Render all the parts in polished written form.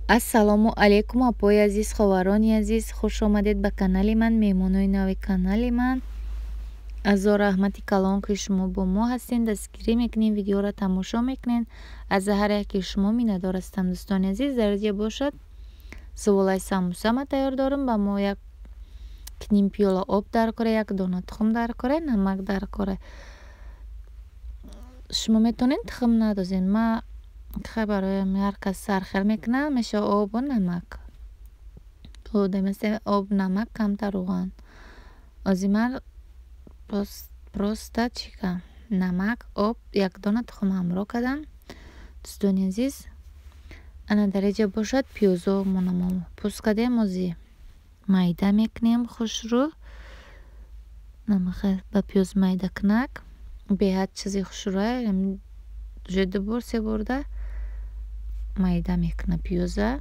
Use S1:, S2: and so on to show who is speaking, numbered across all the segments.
S1: Ассалому алайкум апои азиз, ховарони азиз, хуш омадед ба канали ман, меҳмонои нави канали ман. Азо раҳмати калон ки шумо бо мо ҳастед, дастгирӣ мекунед, видеоро тамошо мекунед. Аз ҳар яке шумо миннатдор ҳастам. дӯстони азиз, дар ҷо бошад суволаи самбуса ма тайёр дорам. Ба мо як ним пиёла об даркоре, як дона тухм даркоре, намак даркоре. шумо метавонед тухм надозед. ма хай бароям ҳар кас сархел мекунад, меша обу намак. об, намак, камтар рӯған. озимар просто чика намак, об, як дона тухм ҳамроҳ кардам. дӯстони азиз, ана дар инҷа бошад пиёзо монамо пӯст кардем, ози майда мекунем хушрӯ. намахай ба пиёз майда кунак беҳад чизи хушрӯа, ҷӯ дубор се борда майда мекуна пиёза.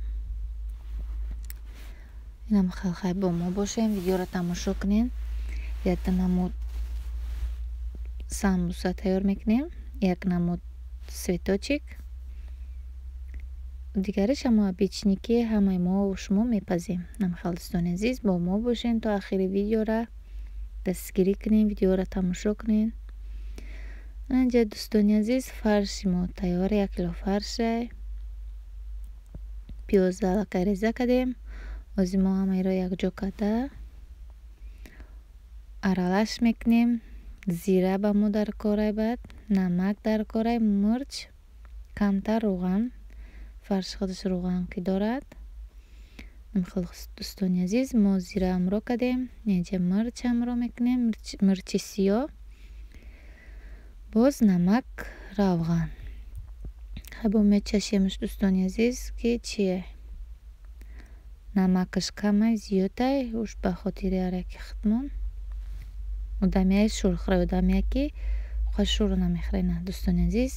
S1: инам хай бо мо бошем, видеоро тамошо кунем. як намуд самбуса тайёр мекунем, як намуд светочек. дигариш ҳама печники ҳамаи мо шумо мепазем. намхал дӯстони азиз, бо мо бошен то охири видеора, дастгирӣ кунем, видеоро тамошо кунем. инҷа дӯстони азиз, фарши мо тайёр, 1 кило фарше. пиёза аллакай реза кардем. ози мо ҳамаиро якҷо карда аралаш мекунем. зира ба мо даркорай, бад намак даркорай, мирч, камтар рӯған. фарш худаш рӯған ки дорад. дӯстони азиз, мо зира ҳамроҳ кардем. инҷа мирч ҳамроҳ мекунем, мирчи сиёҳ, боз намак, равған. хабо мечашемш дӯстони азиз ки чие намакаш камай зиёдай, уш ба хотири ҳар яки хитмон. одамияи шӯрхӯра, одамия ки хоҳ шӯр намехӯре. на дӯстони азиз,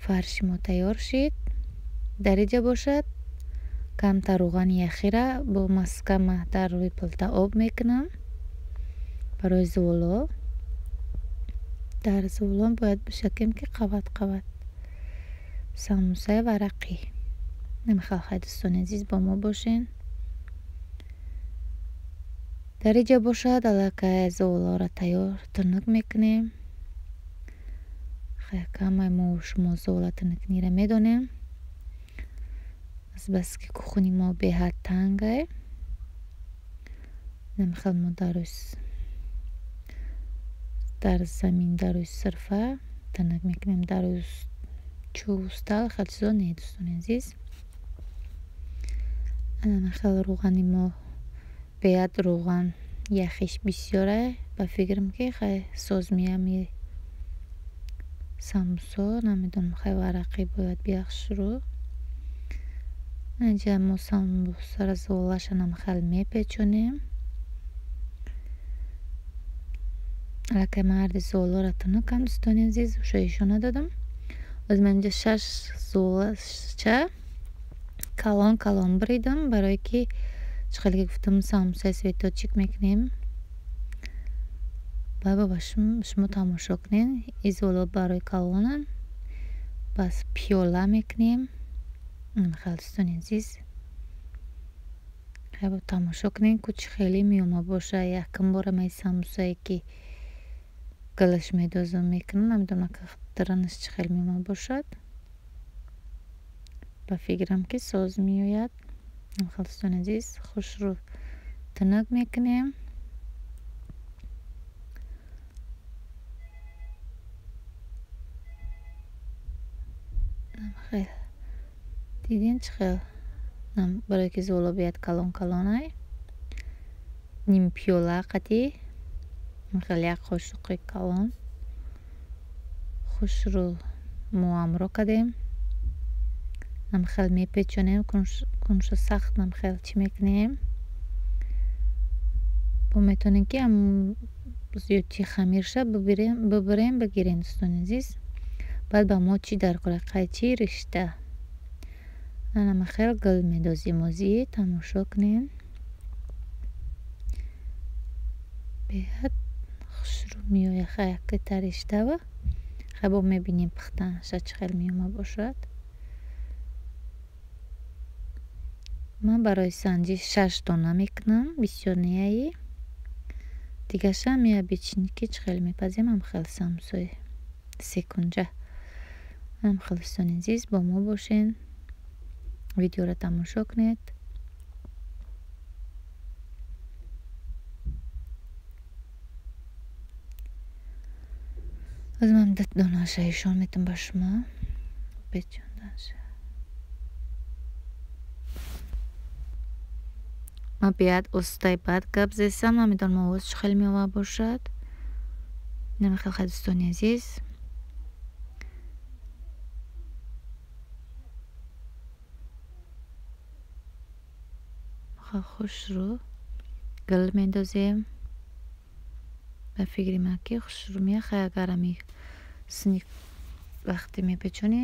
S1: фарши мо тайёр шид. дар инҷа бошад камтар рӯғани яхира бо маскама дар рӯи плита об мекунам барои зуволо. дар зуволон бояд бошад ки қават қават самбусаи варақӣ. намехалхай дӯстони азиз, бо мо бошен. дар инҷа бошад аллакай зуволоро тайёр тунук мекунем. хай камай мо шумо зувола тунукниро медонем. азбаски кухни мо беҳад тангай. намехал мо дар замин дар рӯи сирфа тунук мекунем, дар рӯи чӯб устал хел чизо не. дӯстони азиз, намехал рӯғани мо беҳад рӯған яхиш бисёрай. ба фикрам ки хай созмиями самбусо намедонам, хай варақӣ бояд биахшурӯ. инҷа мо самбусаро зуволаша намехал мепечонем. аллакай ман арди зуволоро тунукам. дӯстони азиз, ушоишо надодам. оз ман инҷа 6 зуволаша калон калон буридам, барое ки чӣ хеле гуфтам самбусаи светочек мекунем. баба шумо тамошо кунед. ин зуволо барои калонам. бас пиёла мекунем. намехал дӯстони азиз, хай тамошо кунед ку чӣ хеле меома боша. якум бора ман самбусае ки гилаш медозам мекунам, намедонам дранаш чӣ хеле меома бошад. ба фикрам ки соз меояд. намехал дӯстони азиз, хушрӯ тунук мекунем. намехал дидин чӣ хел барое ки зуволо биёяд калон калонай. ним пиёла қадӣ, намехал як қошуқи калон хушрӯ мо ҳамроҳ кардем. намехал мепечонем. кунуша сахт намехал чӣ мекунем. бо метавонем ки зиёдтӣ хамир шад бибирем бигирем. дӯстони азиз, баъд ба мо чӣ даркора, қайчи, ришта. намехал гил медозем. озӣ тамошо кунем. беҳад хушрӯ меояд. хай якита риштава. хай бо мебинем пухтанаша чӣ хел меома бошад. ман барои санҷиш 6 дона мекунам бисёрнияи дигашам мея бичини ки чхел мепазем ам хел самбусои секунҷа. ам хел дӯстони азиз бо мо бошен, видеоро тамошо кунед. аз ман донаша ишон метам ба шумо бечундаша. ма бият остай бад гап зесам, намедонам овоз чӣ хел меова бошад. намехел хай дӯстони азиз, хушрӯ гил медозем ба фикри ма ки хушрӯ мехай агарами сини вақти мепечони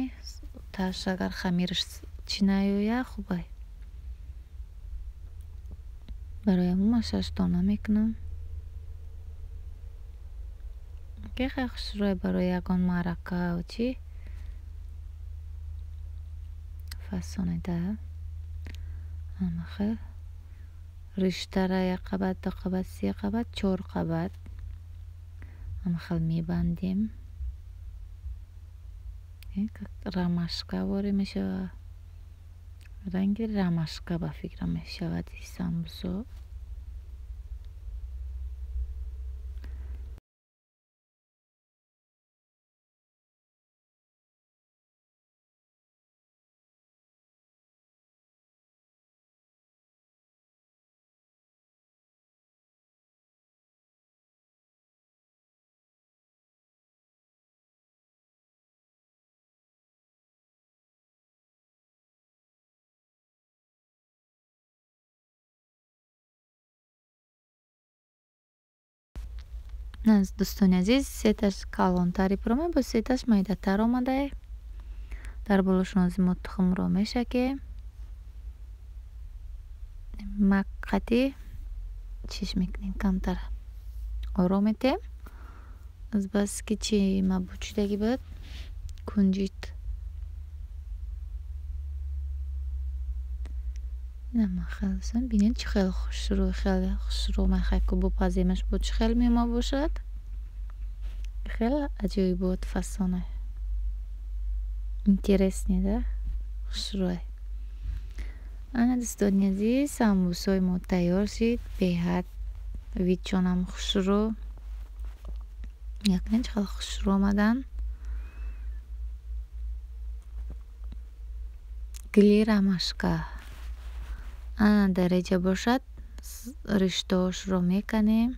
S1: таш агар хамирш чӣ наёя хубай. барои амума 6 дона мекунам ки хай хушрӯй барои ягон маърака чи фасонида амахел риштара 1 қабат 2 қабат 3 қабат 4 қабат амахел мебандем. рамашкавори мешава, ранги рамашка ба фикрам мешавад самбусо. дӯстони азиз, сеташ калонтари пурома бо сеташ майдатар омадае. дар болошон аз мо тухмро мешакем, маққати чиш мекунем, камтар ором метем. азбаски чи мабучидаги буд кунҷит бинед чӣ хел хушрӯ мехай ку бупаземаш бо чӣ хел мема бошад. хеле аҷоибот фасоне интереснеда хушрӯй. ана дӯстони азиз, самбусои мо тайёр шид. беҳад видчонам хушрӯ, якне чӣ хел хушрӯ омадан. гили рамашка ана дареҷа бошад, риштаошро меканем,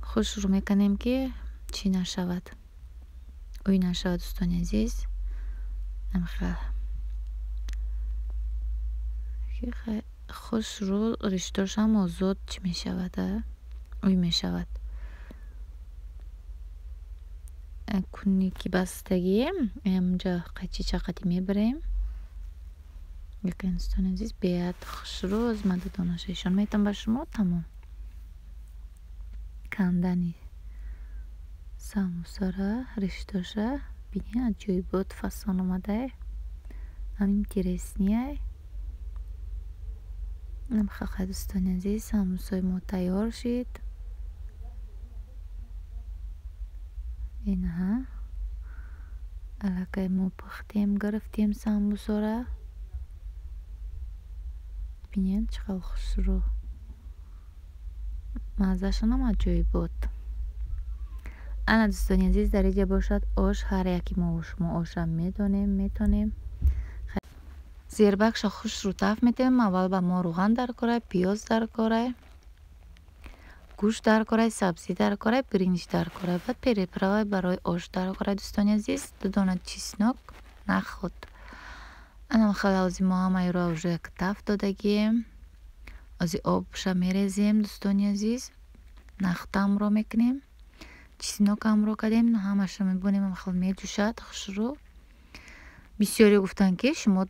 S1: хушрӯ меканем ки чӣ нашавад, ӯй нашавад. дӯстони азиз, хушрӯ риштаошам озод чӣ мешавад, ӯй мешавад. куни ки бастагием амҷа қайчи чақати мебарем. якин дӯстони азиз, беҳад хушрӯ аз мада донаша ишон метам ба шумо. тамом кандани самбусара ришташа бинед аҷоибот фасон омадае. ам интереснияй. намхақай дӯстони азиз, самбусои мо тайёр шид. инҳа аллакай мо пухтем, гирифтем самбусора. бинед чӣ хел хушрӯ, маззашонам аҷоибот. ана дӯстони азиз, дар инҷа бошад ош. ҳар яки мо шумо оша медонем, метонем. зербакша хушрӯ тафт метавем. аввал ба мо руған даркорай, пиёз даркорай, гӯшт даркорай, сабзӣ даркорай, биринҷ даркорай, баъд переправай барои ош даркорай. дӯстони азиз, 2 дона чеснок, наход. ана хеле ози мо ҳамаеро уже як тафт додагием. ози обша мерезем. дӯстони азиз, нахтамро мекунем, чеснокамро кардем, ҳамаша мебонем. хел меҷӯшад хушрӯ. бисёре гуфтанд ки шумо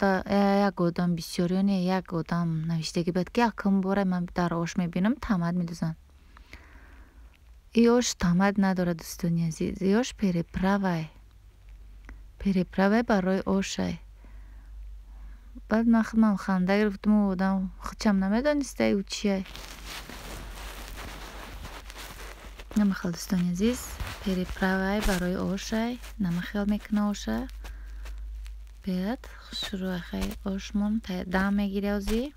S1: як одам бисёре не, як одам навиштаги буд ки якум бора ман дар ош мебинам тамад медозанд. и ош тамад надорад дӯстони азиз. и ош переправай барои ошай. بعد من خودم خنده گرفتم و آدم خودم نمیدانسته او چیه. نمیخواد دوستان عزیز پری پروای برای آشه نمیخواد میکنه آشه بیاد شروع خیلی آشمون دم میگیره ازی.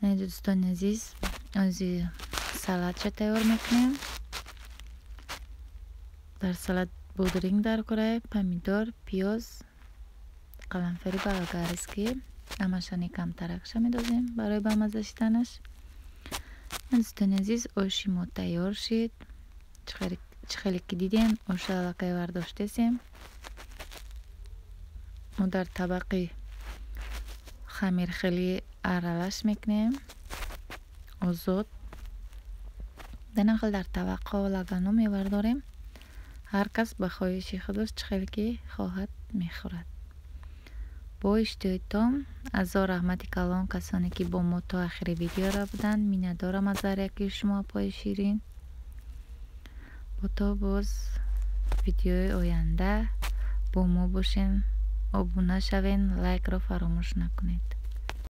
S1: دوستان عزیز ازی سالاد چه تیار میکنیم. در سالاد بودرینگ در کنه پمیدور پیاز قرنفری بالاگارسکی همشانی کم ترکش میدازیم برای با مزه شدنش. دوستان عزیز آشی ما تیار شد. چه خیلی که دیدین آش علاقه ورداشتیم. ما در طبق خمیر خیلی عرالش میکنیم آزاد دنخل در طبق و لگنو میورداریم. هر کس به خواهش خودش چه خیلی که خواهد میخورد. با اشتیاقتان از رحمت کلام کسانی که با ما تا آخر ویدیو را بودن میندارم از که شما پای شیرین. با تا باز ویدیو آینده با ما باشین. ابونه شوین. لایک را فراموش نکنید.